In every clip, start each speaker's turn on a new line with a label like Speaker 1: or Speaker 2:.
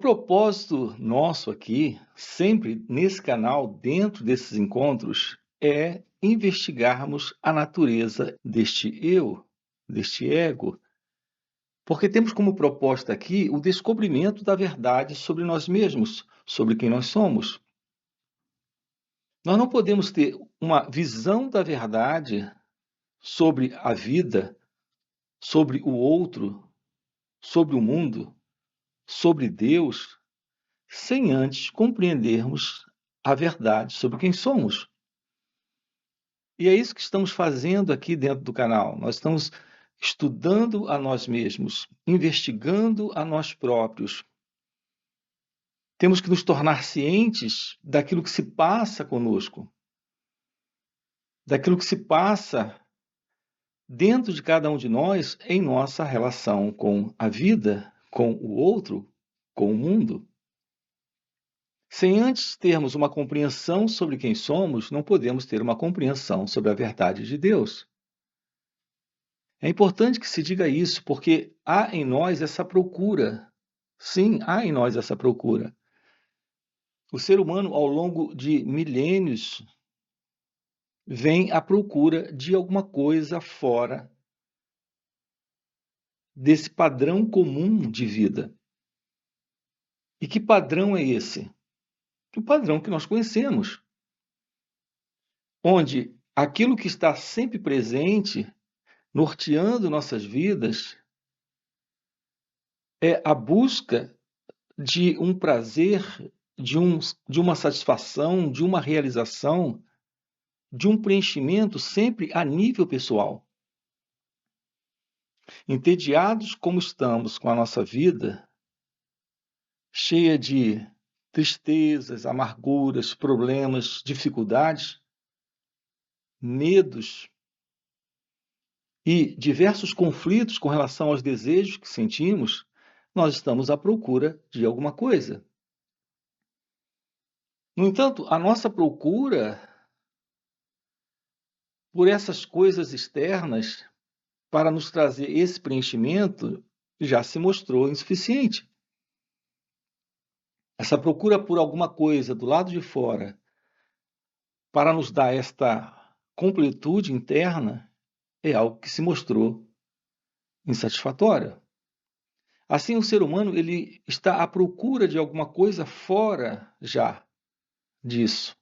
Speaker 1: O propósito nosso aqui, sempre nesse canal, dentro desses encontros, é investigarmos a natureza deste eu, deste ego, porque temos como proposta aqui o descobrimento da verdade sobre nós mesmos, sobre quem nós somos. Nós não podemos ter uma visão da verdade sobre a vida, sobre o outro, sobre o mundo, sobre Deus, sem antes compreendermos a verdade sobre quem somos. E é isso que estamos fazendo aqui dentro do canal. Nós estamos estudando a nós mesmos, investigando a nós próprios. Temos que nos tornar cientes daquilo que se passa conosco, daquilo que se passa dentro de cada um de nós em nossa relação com a vida, com o outro, com o mundo. Sem antes termos uma compreensão sobre quem somos, não podemos ter uma compreensão sobre a verdade de Deus. É importante que se diga isso, porque há em nós essa procura. Sim, há em nós essa procura. O ser humano, ao longo de milênios, vem à procura de alguma coisa fora desse padrão comum de vida. E que padrão é esse? O padrão que nós conhecemos, onde aquilo que está sempre presente, norteando nossas vidas, é a busca de um prazer, de uma satisfação, de uma realização, de um preenchimento sempre a nível pessoal. Entediados como estamos com a nossa vida, cheia de tristezas, amarguras, problemas, dificuldades, medos e diversos conflitos com relação aos desejos que sentimos, nós estamos à procura de alguma coisa. No entanto, a nossa procura por essas coisas externas para nos trazer esse preenchimento já se mostrou insuficiente. Essa procura por alguma coisa do lado de fora para nos dar esta completude interna é algo que se mostrou insatisfatório. Assim, o ser humano ele está à procura de alguma coisa fora já disso,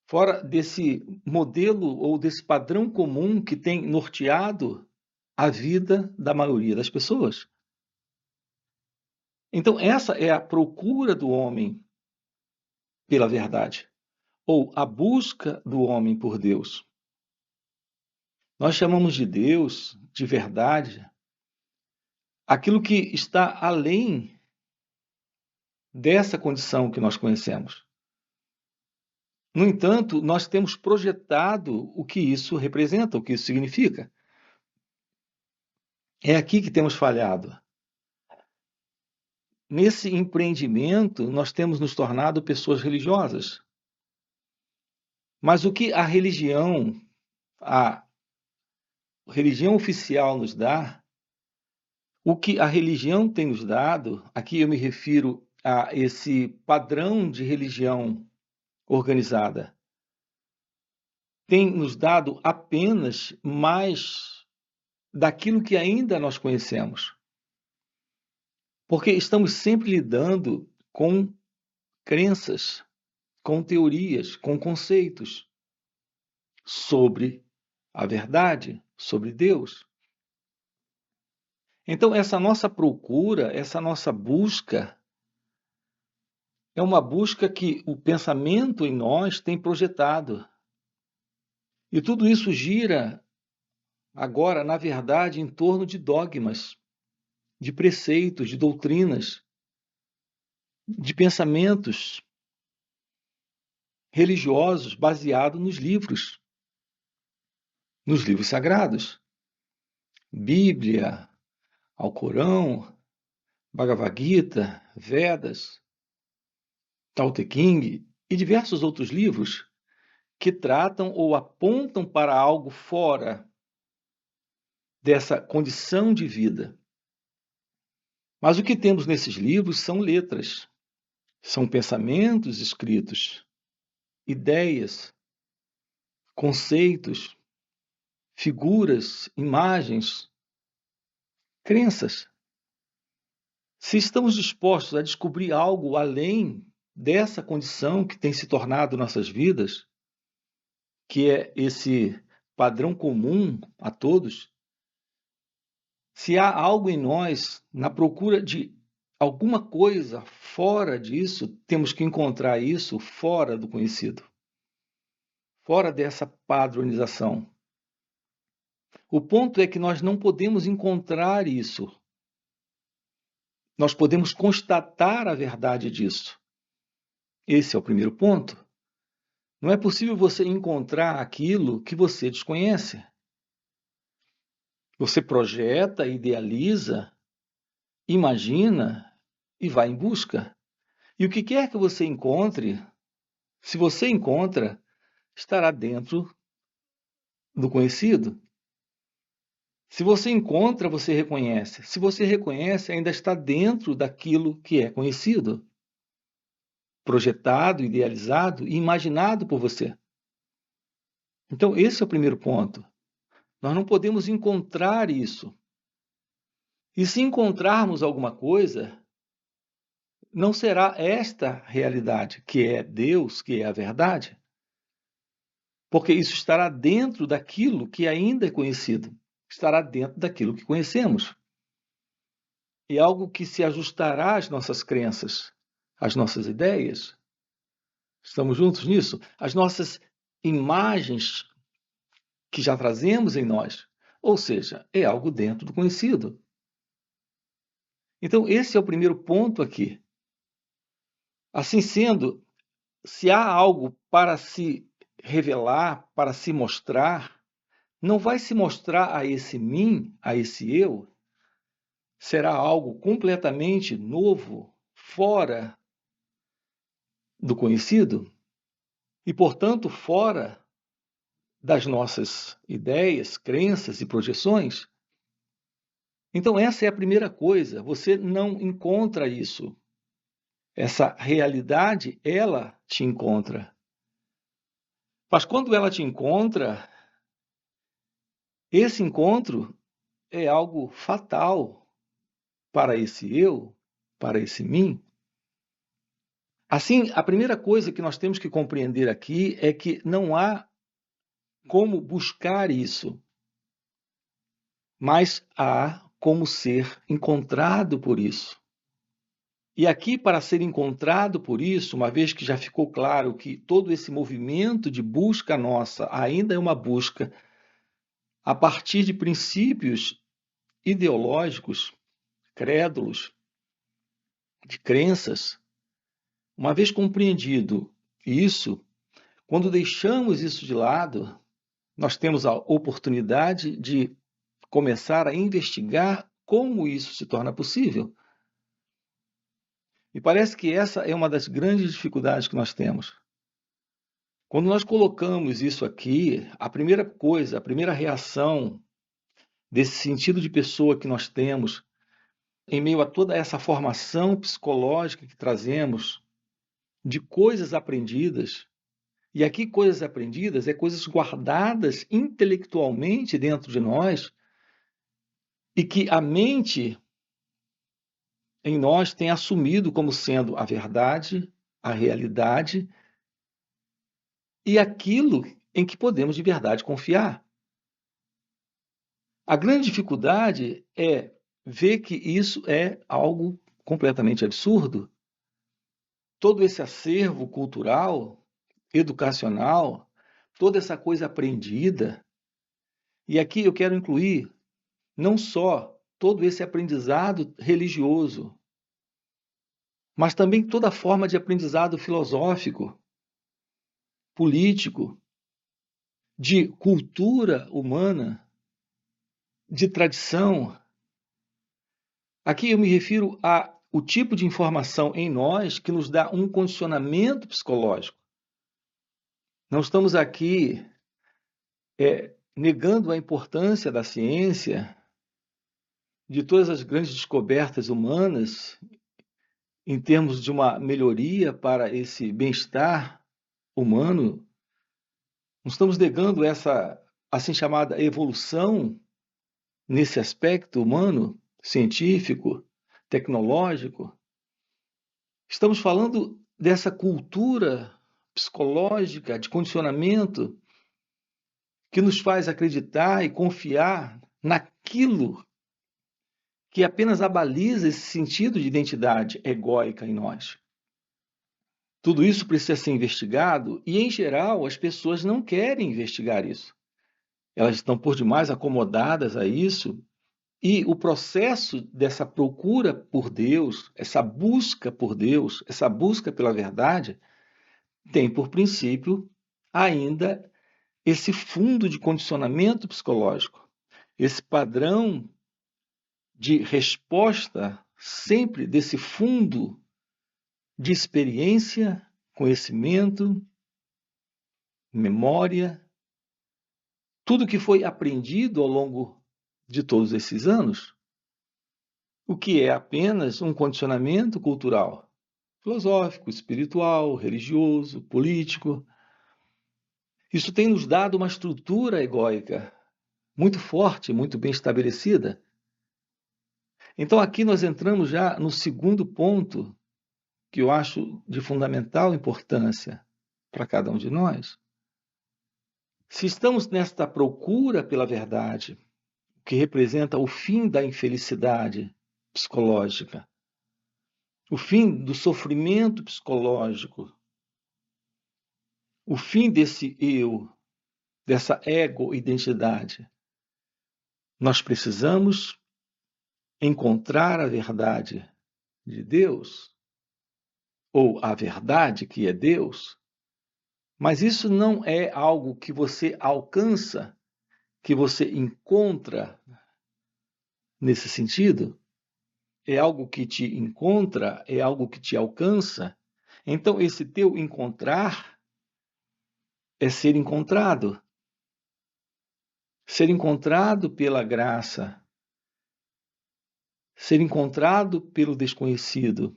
Speaker 1: fora desse modelo ou desse padrão comum que tem norteado a vida da maioria das pessoas. Então, essa é a procura do homem pela verdade, ou a busca do homem por Deus. Nós chamamos de Deus, de verdade, aquilo que está além dessa condição que nós conhecemos. No entanto, nós temos projetado o que isso representa, o que isso significa. É aqui que temos falhado. Nesse empreendimento, nós temos nos tornado pessoas religiosas. Mas o que a religião oficial nos dá, o que a religião tem nos dado, aqui eu me refiro a esse padrão de religião organizada, tem nos dado apenas mais daquilo que ainda nós conhecemos. Porque estamos sempre lidando com crenças, com teorias, com conceitos sobre a verdade, sobre Deus. Então, essa nossa procura, essa nossa busca, é uma busca que o pensamento em nós tem projetado. E tudo isso gira agora, na verdade, em torno de dogmas, de preceitos, de doutrinas, de pensamentos religiosos baseados nos livros sagrados. Bíblia, Alcorão, Bhagavad Gita, Vedas, Tao Te Ching e diversos outros livros que tratam ou apontam para algo fora dessa condição de vida. Mas o que temos nesses livros são letras, são pensamentos escritos, ideias, conceitos, figuras, imagens, crenças. Se estamos dispostos a descobrir algo além dessa condição que tem se tornado nossas vidas, que é esse padrão comum a todos, se há algo em nós na procura de alguma coisa fora disso, temos que encontrar isso fora do conhecido, fora dessa padronização. O ponto é que nós não podemos encontrar isso. Nós podemos constatar a verdade disso. Esse é o primeiro ponto. Não é possível você encontrar aquilo que você desconhece. Você projeta, idealiza, imagina e vai em busca. E o que quer que você encontre, se você encontra, estará dentro do conhecido. Se você encontra, você reconhece. Se você reconhece, ainda está dentro daquilo que é conhecido, projetado, idealizado e imaginado por você. Então, esse é o primeiro ponto. Nós não podemos encontrar isso. E se encontrarmos alguma coisa, não será esta realidade, que é Deus, que é a verdade, porque isso estará dentro daquilo que ainda é conhecido, estará dentro daquilo que conhecemos. E algo que se ajustará às nossas crenças, às nossas ideias. Estamos juntos nisso? As nossas imagens que já trazemos em nós. Ou seja, é algo dentro do conhecido. Então, esse é o primeiro ponto aqui. Assim sendo, se há algo para se revelar, para se mostrar, não vai se mostrar a esse mim, a esse eu, será algo completamente novo, fora do conhecido e, portanto, fora das nossas ideias, crenças e projeções. Então, essa é a primeira coisa, você não encontra isso. Essa realidade, ela te encontra. Mas quando ela te encontra, esse encontro é algo fatal para esse eu, para esse mim. Assim, a primeira coisa que nós temos que compreender aqui é que não há como buscar isso, mas há como ser encontrado por isso. E aqui, para ser encontrado por isso, uma vez que já ficou claro que todo esse movimento de busca nossa ainda é uma busca a partir de princípios ideológicos, crédulos, de crenças, uma vez compreendido isso, quando deixamos isso de lado, nós temos a oportunidade de começar a investigar como isso se torna possível. Me parece que essa é uma das grandes dificuldades que nós temos. Quando nós colocamos isso aqui, a primeira coisa, a primeira reação desse sentido de pessoa que nós temos, em meio a toda essa formação psicológica que trazemos, de coisas aprendidas, e aqui coisas aprendidas é coisas guardadas intelectualmente dentro de nós e que a mente em nós tem assumido como sendo a verdade, a realidade e aquilo em que podemos de verdade confiar. A grande dificuldade é ver que isso é algo completamente absurdo. Todo esse acervo cultural, educacional, toda essa coisa aprendida, e aqui eu quero incluir não só todo esse aprendizado religioso, mas também toda forma de aprendizado filosófico, político, de cultura humana, de tradição. Aqui eu me refiro ao tipo de informação em nós que nos dá um condicionamento psicológico. Não estamos aqui negando a importância da ciência, de todas as grandes descobertas humanas, em termos de uma melhoria para esse bem-estar humano, não estamos negando essa assim chamada evolução nesse aspecto humano, científico, tecnológico. Estamos falando dessa cultura psicológica de condicionamento que nos faz acreditar e confiar naquilo que apenas abaliza esse sentido de identidade egóica em nós. Tudo isso precisa ser investigado e, em geral, as pessoas não querem investigar isso. Elas estão por demais acomodadas a isso e o processo dessa procura por Deus, essa busca por Deus, essa busca pela verdade, tem por princípio ainda esse fundo de condicionamento psicológico, esse padrão de resposta sempre desse fundo de experiência, conhecimento, memória, tudo que foi aprendido ao longo de todos esses anos, o que é apenas um condicionamento cultural, filosófico, espiritual, religioso, político. Isso tem nos dado uma estrutura egóica muito forte, muito bem estabelecida. Então aqui nós entramos já no segundo ponto que eu acho de fundamental importância para cada um de nós. Se estamos nesta procura pela verdade, que representa o fim da infelicidade psicológica, o fim do sofrimento psicológico, o fim desse eu, dessa ego-identidade, nós precisamos encontrar a verdade de Deus, ou a verdade que é Deus, mas isso não é algo que você alcança, que você encontra nesse sentido, é algo que te encontra, é algo que te alcança. Então, esse teu encontrar é ser encontrado. Ser encontrado pela graça. Ser encontrado pelo desconhecido.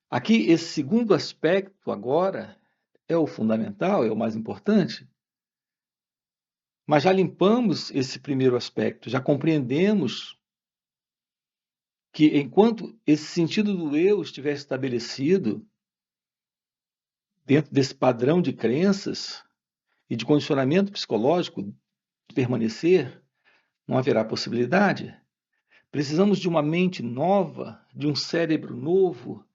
Speaker 1: Aqui, esse segundo aspecto agora é o fundamental, é o mais importante. Mas já limpamos esse primeiro aspecto, já compreendemos que enquanto esse sentido do eu estiver estabelecido dentro desse padrão de crenças e de condicionamento psicológico de permanecer, não haverá possibilidade. Precisamos de uma mente nova, de um cérebro novo,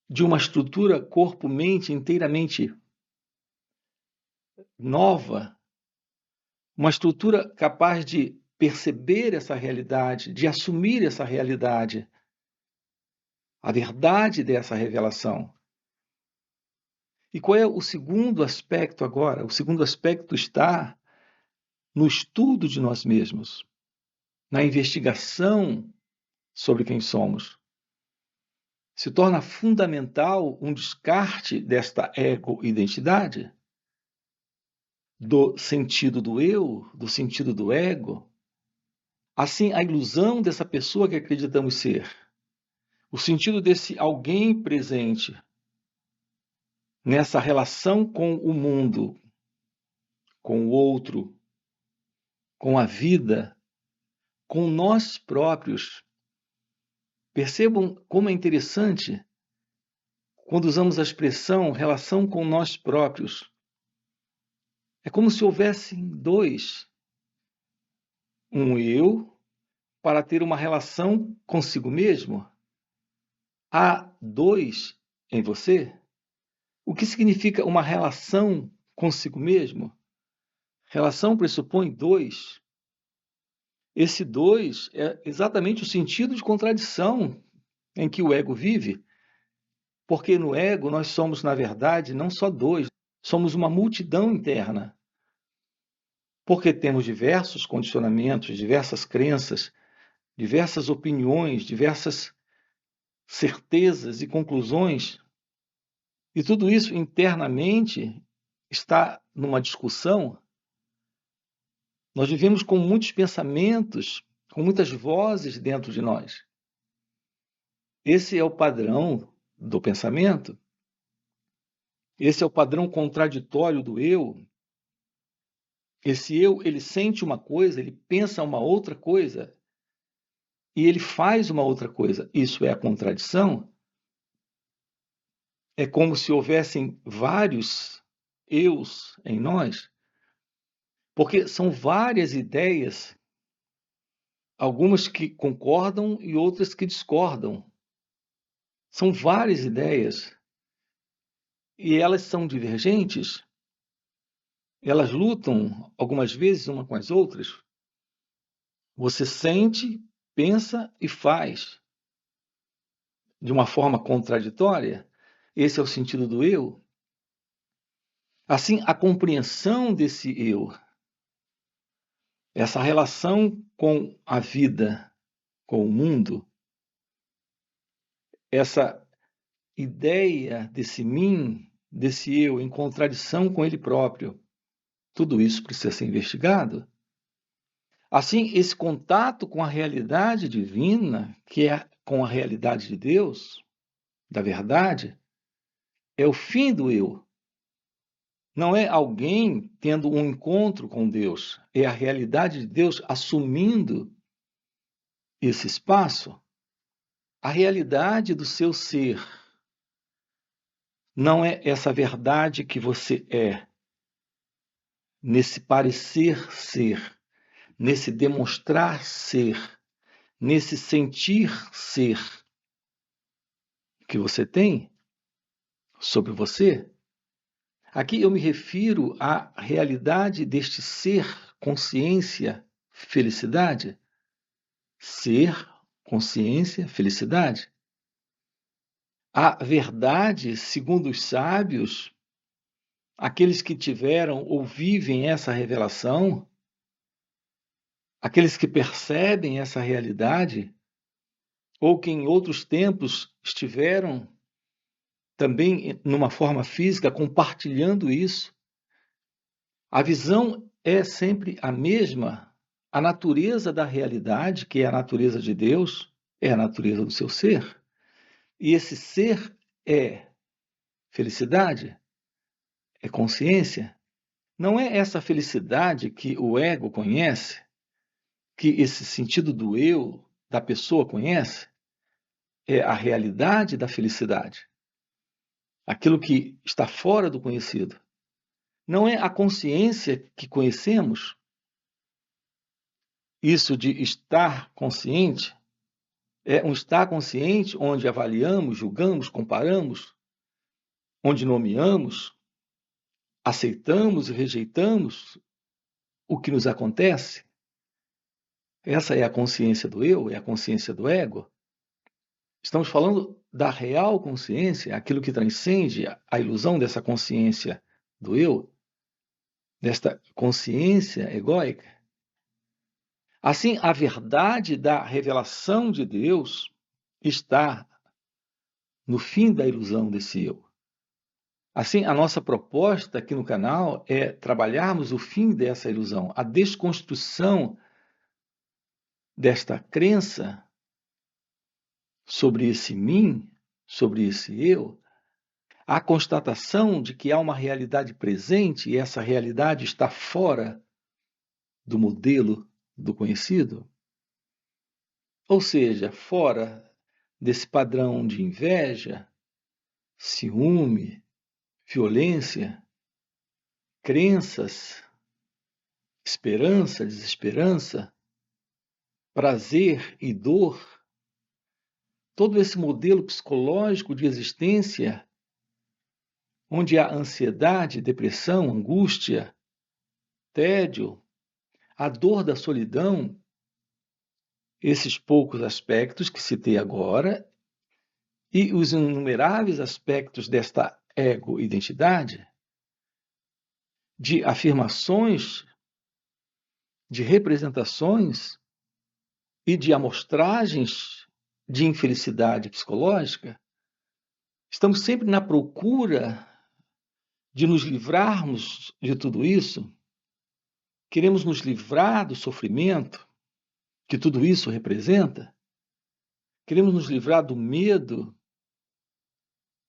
Speaker 1: de uma estrutura corpo-mente inteiramente nova, uma estrutura capaz de perceber essa realidade, de assumir essa realidade, a verdade dessa revelação. E qual é o segundo aspecto agora? O segundo aspecto está no estudo de nós mesmos, na investigação sobre quem somos. Se torna fundamental um descarte desta ego-identidade, do sentido do eu, do sentido do ego. Assim, a ilusão dessa pessoa que acreditamos ser, o sentido desse alguém presente nessa relação com o mundo, com o outro, com a vida, com nós próprios. Percebam como é interessante quando usamos a expressão relação com nós próprios. É como se houvessem dois. Um eu para ter uma relação consigo mesmo. Há dois em você. O que significa uma relação consigo mesmo? Relação pressupõe dois. Esse dois é exatamente o sentido de contradição em que o ego vive. Porque no ego nós somos, na verdade, não só dois, somos uma multidão interna. Porque temos diversos condicionamentos, diversas crenças, diversas opiniões, diversas certezas e conclusões. E tudo isso internamente está numa discussão. Nós vivemos com muitos pensamentos com muitas vozes dentro de nós. Esse é o padrão do pensamento. Esse é o padrão contraditório do eu. Esse eu, ele sente uma coisa, ele pensa uma outra coisa e ele faz uma outra coisa. Isso é a contradição. É como se houvessem vários eus em nós, porque são várias ideias, algumas que concordam e outras que discordam. São várias ideias e elas são divergentes. Elas lutam algumas vezes uma com as outras. Você sente, pensa e faz de uma forma contraditória. Esse é o sentido do eu. Assim, a compreensão desse eu, essa relação com a vida, com o mundo, essa ideia desse mim, desse eu em contradição com ele próprio, tudo isso precisa ser investigado. Assim, esse contato com a realidade divina, que é com a realidade de Deus, da verdade, é o fim do eu. Não é alguém tendo um encontro com Deus, é a realidade de Deus assumindo esse espaço. A realidade do seu ser não é essa verdade que você é, nesse parecer ser, nesse demonstrar ser, nesse sentir ser que você tem sobre você. Aqui eu me refiro à realidade deste ser, consciência, felicidade. Ser, consciência, felicidade. A verdade, segundo os sábios, aqueles que tiveram ou vivem essa revelação, aqueles que percebem essa realidade, ou que em outros tempos estiveram também numa forma física compartilhando isso, a visão é sempre a mesma. A natureza da realidade, que é a natureza de Deus, é a natureza do seu ser. E esse ser é felicidade, é consciência. Não é essa felicidade que o ego conhece, que esse sentido do eu, da pessoa conhece, é a realidade da felicidade. Aquilo que está fora do conhecido. Não é a consciência que conhecemos, isso de estar consciente, é um estar consciente onde avaliamos, julgamos, comparamos, onde nomeamos, aceitamos e rejeitamos o que nos acontece. Essa é a consciência do eu, é a consciência do ego. Estamos falando da real consciência, aquilo que transcende a ilusão dessa consciência do eu, desta consciência egóica. Assim, a verdade da revelação de Deus está no fim da ilusão desse eu. Assim, a nossa proposta aqui no canal é trabalharmos o fim dessa ilusão, a desconstrução desta crença sobre esse mim, sobre esse eu, a constatação de que há uma realidade presente e essa realidade está fora do modelo do conhecido, ou seja, fora desse padrão de inveja, ciúme, violência, crenças, esperança, desesperança, prazer e dor, todo esse modelo psicológico de existência, onde há ansiedade, depressão, angústia, tédio, a dor da solidão, esses poucos aspectos que citei agora, e os inumeráveis aspectos desta ego-identidade, de afirmações, de representações e de amostragens de infelicidade psicológica, estamos sempre na procura de nos livrarmos de tudo isso, queremos nos livrar do sofrimento, que tudo isso representa? Queremos nos livrar do medo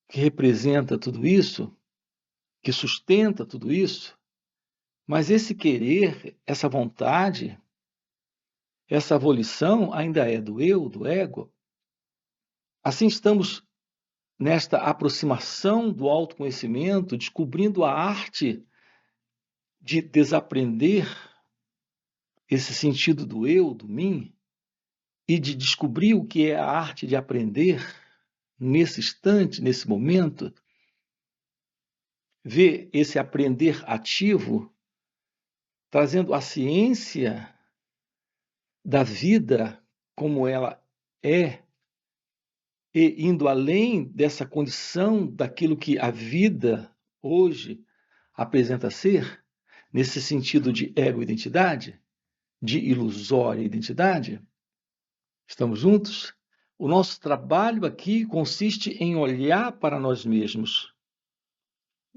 Speaker 1: que representa tudo isso, que sustenta tudo isso? Mas esse querer, essa vontade, essa volição ainda é do eu, do ego. Assim estamos nesta aproximação do autoconhecimento, descobrindo a arte de desaprender esse sentido do eu, do mim, e de descobrir o que é a arte de aprender nesse instante, nesse momento, ver esse aprender ativo, trazendo a ciência da vida como ela é, e indo além dessa condição daquilo que a vida hoje apresenta ser, nesse sentido de ego-identidade, de ilusória identidade. Estamos juntos? O nosso trabalho aqui consiste em olhar para nós mesmos,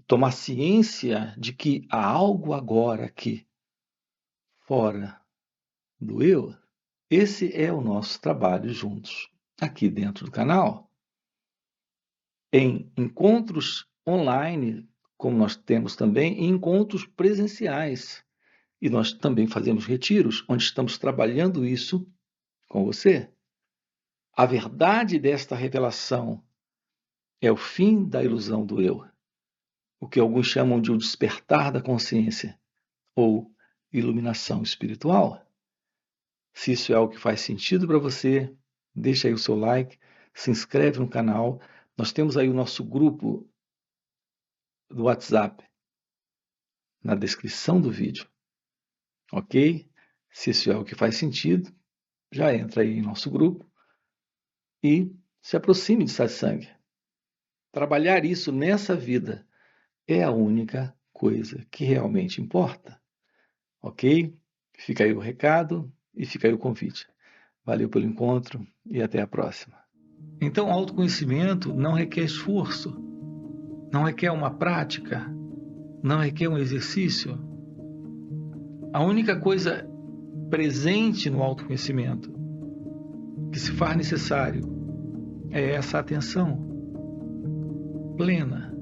Speaker 1: tomar ciência de que há algo agora aqui, fora do eu. Esse é o nosso trabalho juntos, aqui dentro do canal. Em encontros online, como nós temos também, em encontros presenciais. E nós também fazemos retiros, onde estamos trabalhando isso com você. A verdade desta revelação é o fim da ilusão do eu, o que alguns chamam de o despertar da consciência, ou iluminação espiritual. Se isso é algo que faz sentido para você, deixa aí o seu like, se inscreve no canal. Nós temos aí o nosso grupo do WhatsApp na descrição do vídeo, ok? Se isso é algo que faz sentido, já entra aí em nosso grupo e se aproxime de satsang. Trabalhar isso nessa vida é a única coisa que realmente importa, ok? Fica aí o recado e fica aí o convite. Valeu pelo encontro e até a próxima. Então, autoconhecimento não requer esforço, não requer uma prática, não requer um exercício. A única coisa presente no autoconhecimento que se faz necessário é essa atenção plena